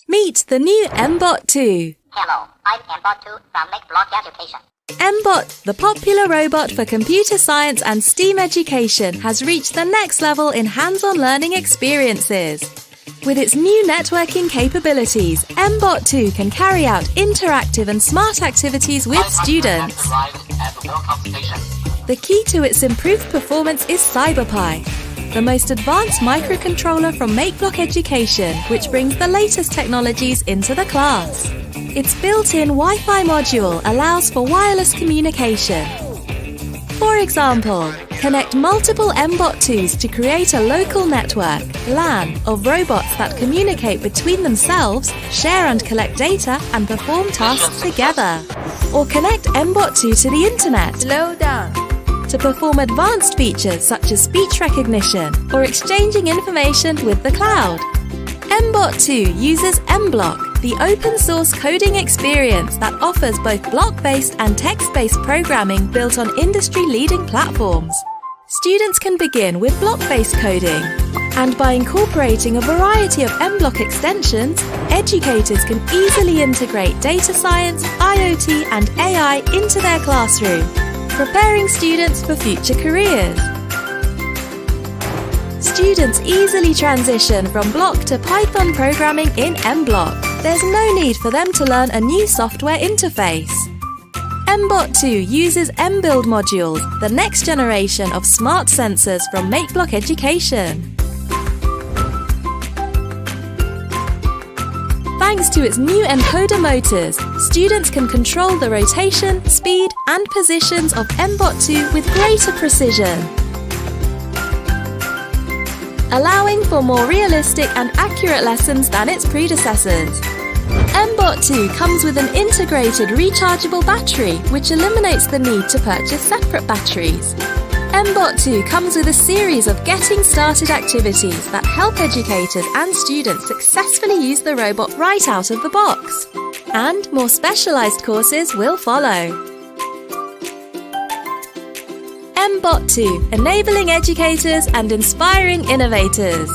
Meet the new mBot2. Hello, I'm mBot2 from MAKEBLOCK Education. mBot, the popular robot for computer science and STEAM education, has reached the next level in hands-on learning experiences. With its new networking capabilities, mBot2 can carry out interactive and smart activities with students. The key to its improved performance is CyberPi, the most advanced microcontroller from MAKEBLOCK Education, which brings the latest technologies into the class. Its built-in Wi-Fi module allows for wireless communication. For example, connect multiple mBot2s to create a local network, LAN, of robots that communicate between themselves, share and collect data, and perform tasks together. Or connect mBot2 to the internet. Slow down. To perform advanced features such as speech recognition or exchanging information with the cloud. mBot2 uses mBlock, the open-source coding experience that offers both block-based and text-based programming built on industry-leading platforms. Students can begin with block-based coding, and by incorporating a variety of mBlock extensions, educators can easily integrate data science, IoT, and AI into their classroom, preparing students for future careers. Students easily transition from block to Python programming in mBlock. There's no need for them to learn a new software interface. mBot2 uses mBuild modules, the next generation of smart sensors from MAKEBLOCK Education. Thanks to its new encoder motors, students can control the rotation, speed, and positions of mBot2 with greater precision, allowing for more realistic and accurate lessons than its predecessors. mBot2 comes with an integrated rechargeable battery, which eliminates the need to purchase separate batteries. mBot2 comes with a series of getting started activities that help educators and students successfully use the robot right out of the box. And more specialized courses will follow. mBot2, enabling educators and inspiring innovators.